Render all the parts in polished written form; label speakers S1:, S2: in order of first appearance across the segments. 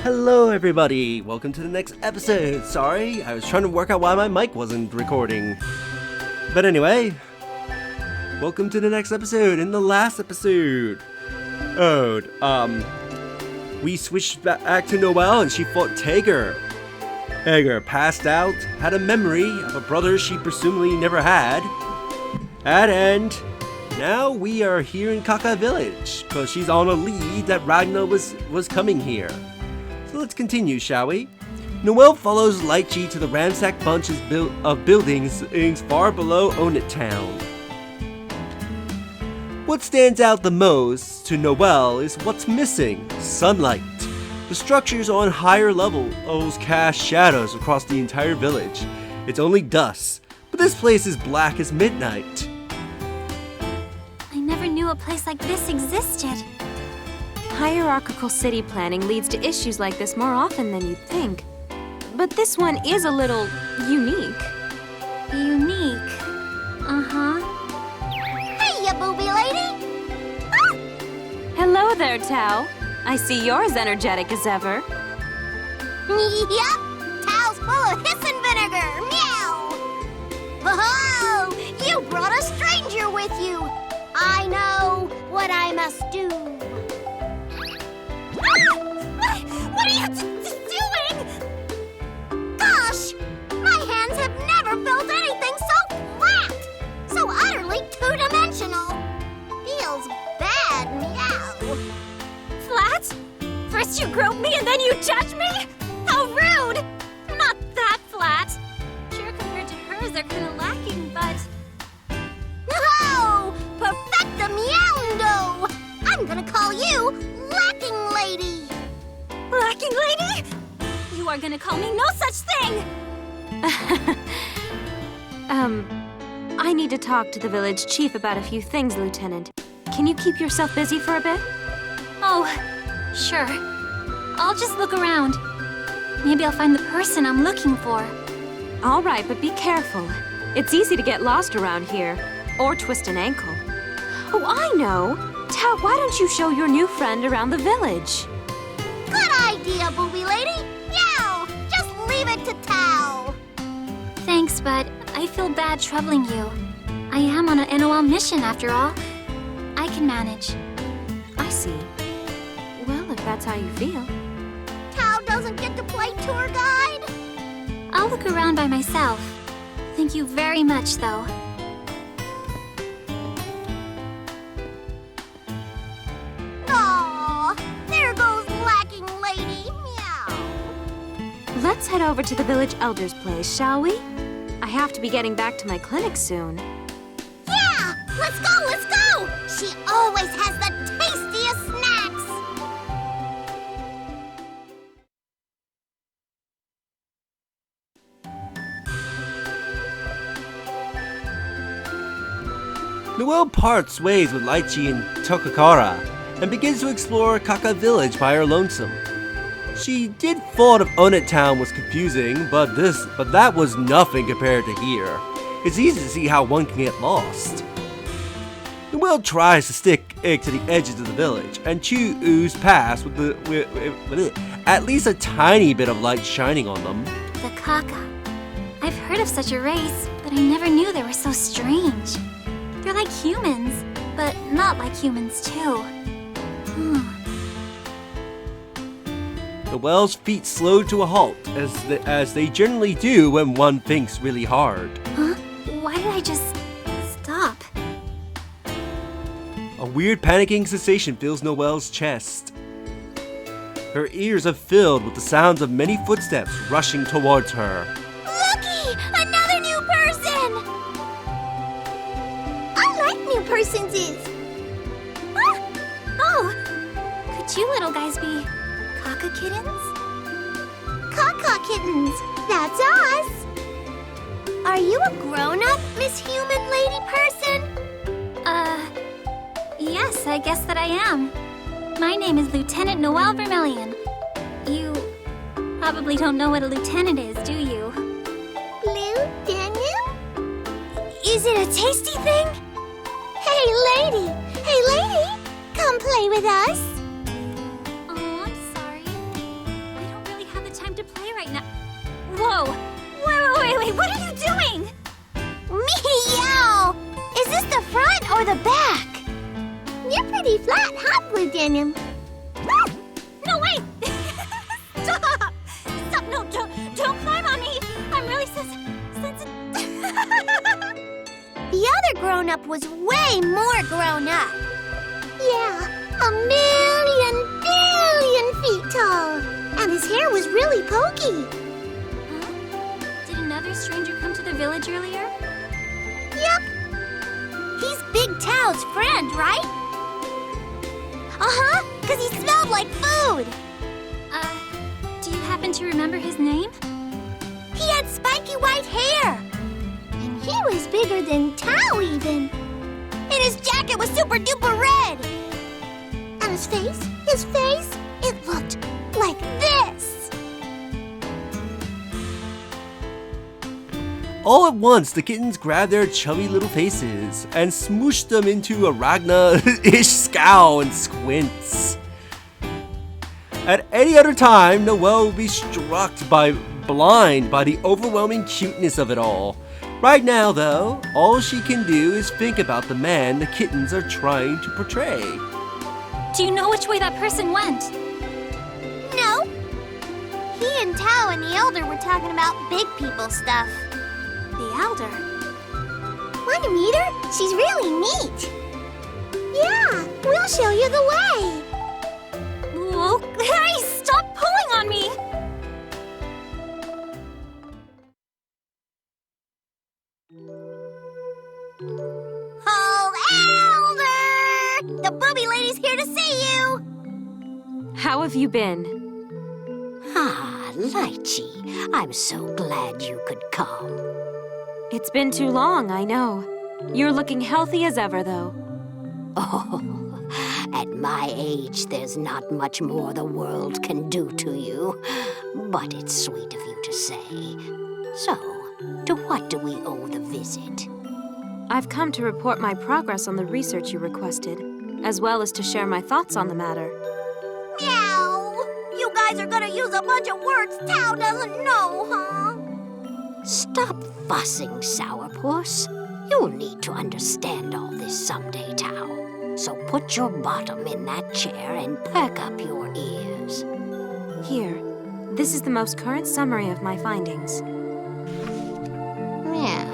S1: Hello everybody, welcome to the next episode. Sorry, I was trying to work out why my mic wasn't recording. But anyway, welcome to the next episode. In the last episode, we switched back to Noel and she fought Tiger. Tiger passed out, had a memory of a brother she presumably never had. And now we are here in Kaka village, because she's on a lead that Ragnar was coming here. So let's continue, shall we? Noel follows Lychee to the ransacked bunches of buildings far below Onit Town. What stands out the most to Noel is what's missing: sunlight. The structures on higher levels cast shadows across the entire village. It's only dusk, but this place is black as midnight.
S2: I never knew a place like this existed.
S3: Hierarchical city planning leads to issues like this more often than you'd think. But this one is a little unique.
S2: Unique? Uh-huh.
S4: Hey, ya booby lady! Ah!
S3: Hello there, Tao. I see you're as energetic as ever.
S4: Yep, Tao's full of hissin' vinegar. Meow! Oh, you brought a stranger with you. I know what I must do. What are you doing? Gosh, my hands have never felt anything so flat, so utterly two-dimensional. Feels bad, meow.
S2: Flat? First you grope me and then you judge me? How rude! Not that flat. Sure, compared to hers, they're kind of lacking, but...
S4: Oh, perfecta meowndo! I'm gonna call you Lacking Lady.
S2: Lacking lady? You are gonna call me no such thing!
S3: I need to talk to the village chief about a few things, Lieutenant. Can you keep yourself busy for a bit?
S2: Oh, sure. I'll just look around. Maybe I'll find the person I'm looking for.
S3: All right, but be careful. It's easy to get lost around here, or twist an ankle. Oh, I know! Tao, why don't you show your new friend around the village?
S4: Good idea, booby lady. Meow! Just leave it to Tao.
S2: Thanks, but I feel bad troubling you. I am on an NOL mission, after all. I can manage.
S3: I see. Well, if that's how you feel.
S4: Tao doesn't get to play tour guide.
S2: I'll look around by myself. Thank you very much, though.
S4: Aw, there goes Lacking Lady. Meow.
S3: Let's head over to the village elder's place, shall we? I have to be getting back to my clinic soon.
S4: Yeah, let's go, let's go. She always has the tastiest snacks.
S1: Noel parts ways with Lychee and Tokakara and begins to explore Kaka village by her lonesome. She did thought of Onit Town was confusing, but that was nothing compared to here. It's easy to see how one can get lost. Noel tries to stick to the edges of the village and ooze past with at least a tiny bit of light shining on them.
S2: The Kaka. I've heard of such a race, but I never knew they were so strange. They're like humans, but not like humans too.
S1: Noel's feet slowed to a halt, as they generally do when one thinks really hard.
S2: Huh? Why did I just stop?
S1: A weird panicking sensation fills Noel's chest. Her ears are filled with the sounds of many footsteps rushing towards her.
S4: Looky, another new person. I like new personses.
S2: Ah! Oh! Could you little guys be Kaka kittens?
S4: Kaka kittens, that's us. Are you a grown-up, Miss Human Lady person?
S2: Yes, I guess that I am. My name is Lieutenant Noel Vermillion. You probably don't know what a lieutenant is, do you?
S4: Lieutenant?
S2: Is it a tasty thing?
S4: Hey, lady! Come play with us.
S2: Oh, I'm sorry. I Wait, what are you doing?
S4: Meow! Is this the front or the back? You're pretty flat, huh, Blue Denim?
S2: No, wait! Stop! Stop, no, don't climb on me! I'm really sensitive.
S4: The other grown-up was way more grown up. Yeah, 1,000,000,000,000,000 feet tall. And his hair was really pokey.
S2: Huh? Did another stranger come to the village earlier?
S4: Yep. He's Big Tao's friend, right? Uh-huh, because he smelled like food.
S2: Do you happen to remember his name?
S4: He had spiky white hair. And he was bigger than Tao even. And his jacket was super duper red. And his face, it looked like this.
S1: All at once, the kittens grabbed their chubby little faces and smooshed them into a Ragna-ish scowl and squints. At any other time, Noel would be struck blind by the overwhelming cuteness of it all. Right now, though, all she can do is think about the man the kittens are trying to portray.
S2: Do you know which way that person went?
S4: No. He and Tao and the Elder were talking about big people stuff.
S2: The Elder.
S4: Want to meet her? She's really neat. Yeah, we'll show you the way.
S2: Whoa, hey, stop pulling on me!
S4: Oh, Elder! The booby lady's here to see you.
S3: How have you been?
S5: Ah, Lychee, I'm so glad you could come.
S3: It's been too long, I know. You're looking healthy as ever, though.
S5: Oh, at my age, there's not much more the world can do to you. But it's sweet of you to say. So, to what do we owe the visit?
S3: I've come to report my progress on the research you requested, as well as to share my thoughts on the matter.
S4: Meow! You guys are gonna use a bunch of words Tao doesn't know, huh?
S5: Stop fussing, Sourpuss. You'll need to understand all this someday, Tao. So put your bottom in that chair and perk up your ears.
S3: Here, this is the most current summary of my findings.
S5: Meow.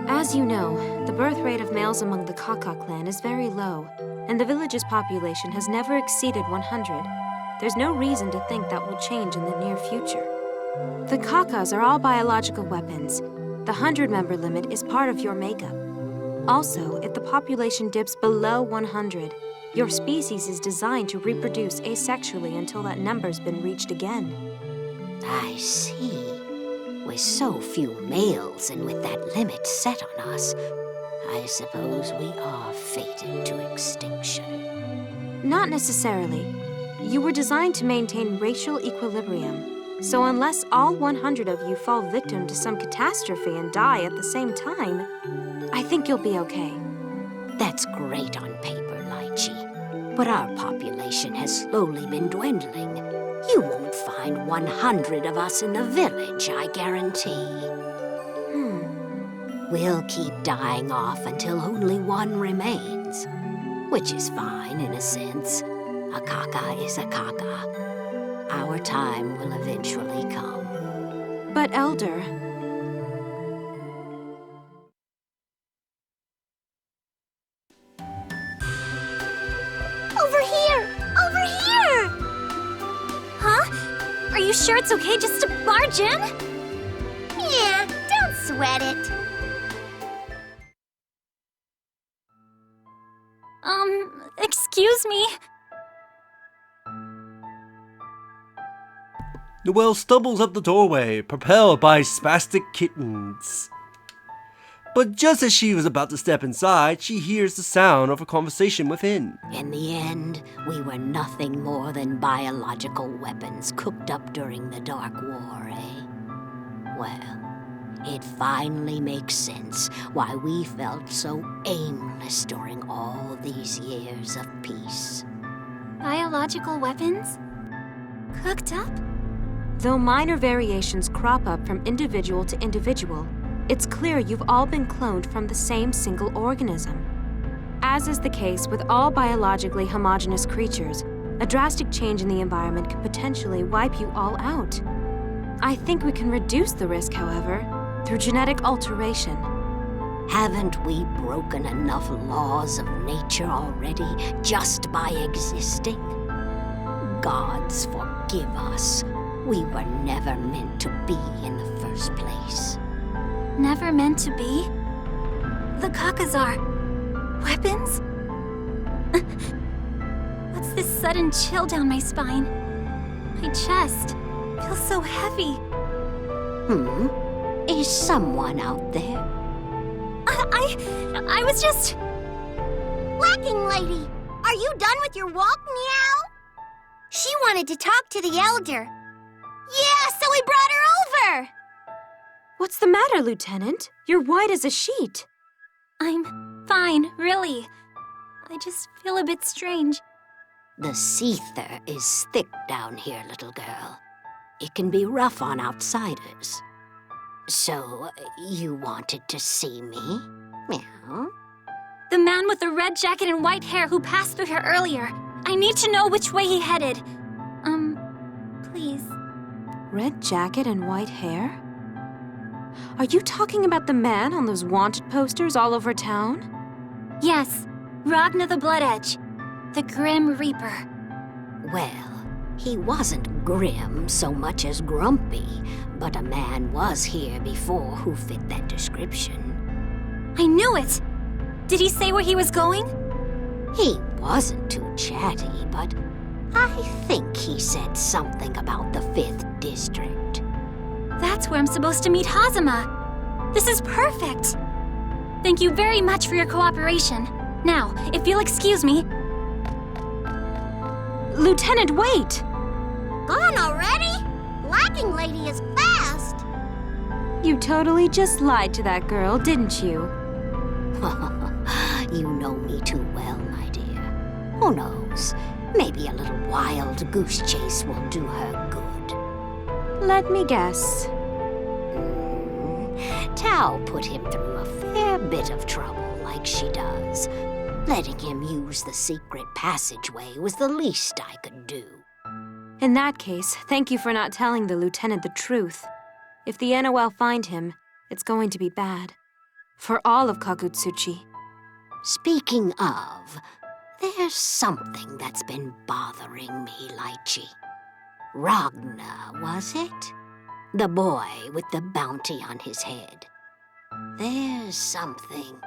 S3: As you know, the birth rate of males among the Kaka clan is very low, and the village's population has never exceeded 100. There's no reason to think that will change in the near future. The Kakas are all biological weapons. The 100-member limit is part of your makeup. Also, if the population dips below 100, your species is designed to reproduce asexually until that number's been reached again.
S5: I see. With so few males and with that limit set on us, I suppose we are fated to extinction.
S3: Not necessarily. You were designed to maintain racial equilibrium. So unless all 100 of you fall victim to some catastrophe and die at the same time, I think you'll be okay.
S5: That's great on paper, Lychee. But our population has slowly been dwindling. You won't find 100 of us in the village, I guarantee. We'll keep dying off until only one remains. Which is fine in a sense. A Kaka is a Kaka. Our time will eventually come.
S3: But Elder,
S4: Over here! Over here!
S2: Huh? Are you sure it's okay just to barge in?
S4: Yeah, don't sweat it.
S2: Excuse me.
S1: Noel stumbles up the doorway, propelled by spastic kittens. But just as she was about to step inside, she hears the sound of a conversation within.
S5: In the end, we were nothing more than biological weapons cooked up during the Dark War, eh? Well, it finally makes sense why we felt so aimless during all these years of peace.
S2: Biological weapons? Cooked up?
S3: Though minor variations crop up from individual to individual, it's clear you've all been cloned from the same single organism. As is the case with all biologically homogeneous creatures, a drastic change in the environment could potentially wipe you all out. I think we can reduce the risk, however, through genetic alteration.
S5: Haven't we broken enough laws of nature already just by existing? Gods forgive us. We were never meant to be in the first place.
S2: Never meant to be? The Kakas are weapons? What's this sudden chill down my spine? My chest feels so heavy.
S5: Is someone out there?
S2: I was just...
S4: Lacking Lady, are you done with your walk, meow? She wanted to talk to the elder. Yeah, so we brought her over!
S3: What's the matter, Lieutenant? You're white as a sheet.
S2: I'm fine, really. I just feel a bit strange.
S5: The seether is thick down here, little girl. It can be rough on outsiders. So, you wanted to see me? Meow.
S2: The man with the red jacket and white hair who passed through here earlier. I need to know which way he headed. Please.
S3: Red jacket and white hair? Are you talking about the man on those wanted posters all over town?
S2: Yes, Ragnar the Blood Edge, the Grim Reaper.
S5: Well, he wasn't grim so much as grumpy, but a man was here before who fit that description.
S2: I knew it! Did he say where he was going?
S5: He wasn't too chatty, but I think he said something about the 5th District.
S2: That's where I'm supposed to meet Hazama. This is perfect. Thank you very much for your cooperation. Now, if you'll excuse me...
S3: Lieutenant, wait!
S4: Gone already? Lacking Lady is fast.
S3: You totally just lied to that girl, didn't you?
S5: You know me too well, my dear. Who knows? Maybe a little wild goose chase will do her good.
S3: Let me guess.
S5: Tao put him through a fair bit of trouble, like she does. Letting him use the secret passageway was the least I could do.
S3: In that case, thank you for not telling the lieutenant the truth. If the Noel find him, it's going to be bad. For all of Kakutsuchi.
S5: Speaking of, there's something that's been bothering me, Lychee. Ragnar, was it? The boy with the bounty on his head. There's something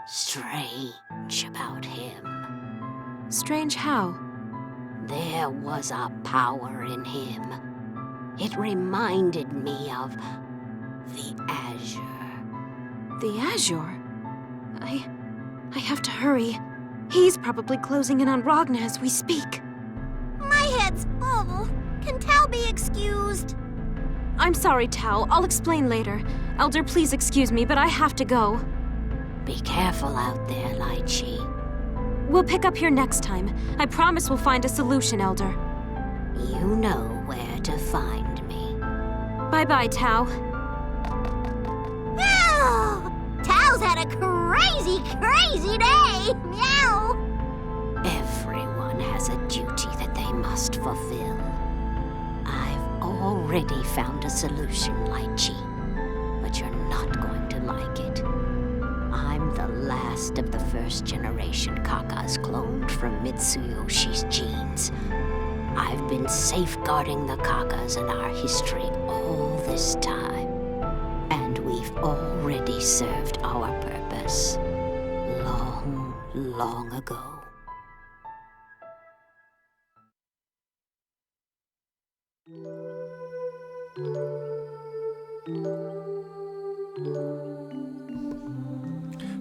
S5: strange about him.
S3: Strange how?
S5: There was a power in him. It reminded me of the Azure.
S3: The Azure? I have to hurry. He's probably closing in on Ragnar as we speak.
S4: My head's full. Can Tao be excused?
S3: I'm sorry, Tao. I'll explain later. Elder, please excuse me, but I have to go.
S5: Be careful out there, Lychee.
S3: We'll pick up here next time. I promise we'll find a solution, Elder.
S5: You know where to find me.
S3: Bye-bye, Tao.
S4: Meow! Tao's had a crazy day! Meow!
S5: Everyone has a duty that they must fulfill. I've already found a solution, Lychee, but you're not going to like it. I'm the last of the first-generation Kakas cloned from Mitsuyoshi's genes. I've been safeguarding the Kakas and our history all this time, and we've already served our purpose long, long ago.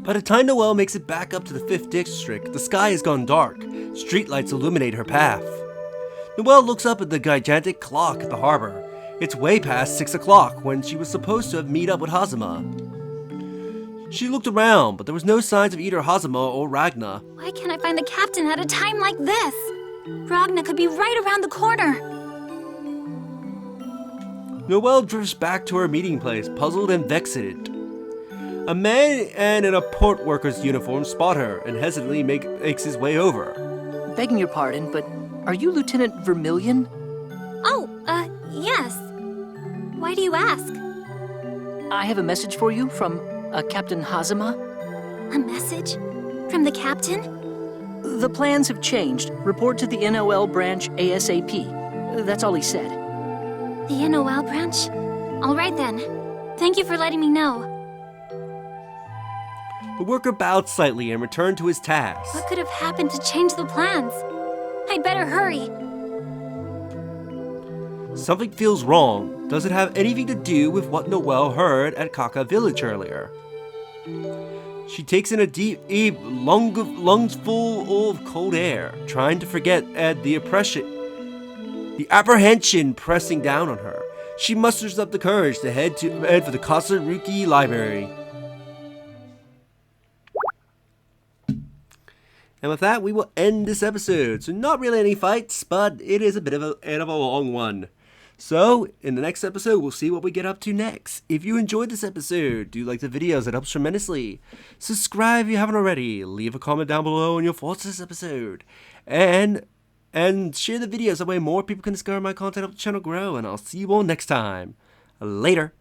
S1: By the time Noel makes it back up to the 5th District, the sky has gone dark. Streetlights illuminate her path. Noel looks up at the gigantic clock at the harbor. It's way past 6 o'clock when she was supposed to meet up with Hazama. She looked around, but there was no signs of either Hazama or Ragnar.
S2: Why can't I find the captain at a time like this? Ragnar could be right around the corner.
S1: Noel drifts back to her meeting place, puzzled and vexed. A man in a port worker's uniform spot her and hesitantly makes his way over.
S6: Begging your pardon, but are you Lieutenant Vermillion?
S2: Oh, yes. Why do you ask?
S6: I have a message for you from Captain Hazama.
S2: A message? From the captain?
S6: The plans have changed. Report to the NOL branch ASAP. That's all he said.
S2: The NOL branch? All right then. Thank you for letting me know.
S1: The worker bowed slightly and returned to his task.
S2: What could have happened to change the plans? I'd better hurry.
S1: Something feels wrong. Does it have anything to do with what Noel heard at Kaka village earlier? She takes in a deep, lungs full of cold air, trying to forget the apprehension pressing down on her. She musters up the courage to head for the Kasaruki Library. And with that, we will end this episode. So not really any fights, but it is a bit of a long one. So, in the next episode, we'll see what we get up to next. If you enjoyed this episode, do like the videos, it helps tremendously. Subscribe if you haven't already. Leave a comment down below on your thoughts on this episode. And share the videos, that way more people can discover my content, help the channel grow. And I'll see you all next time. Later.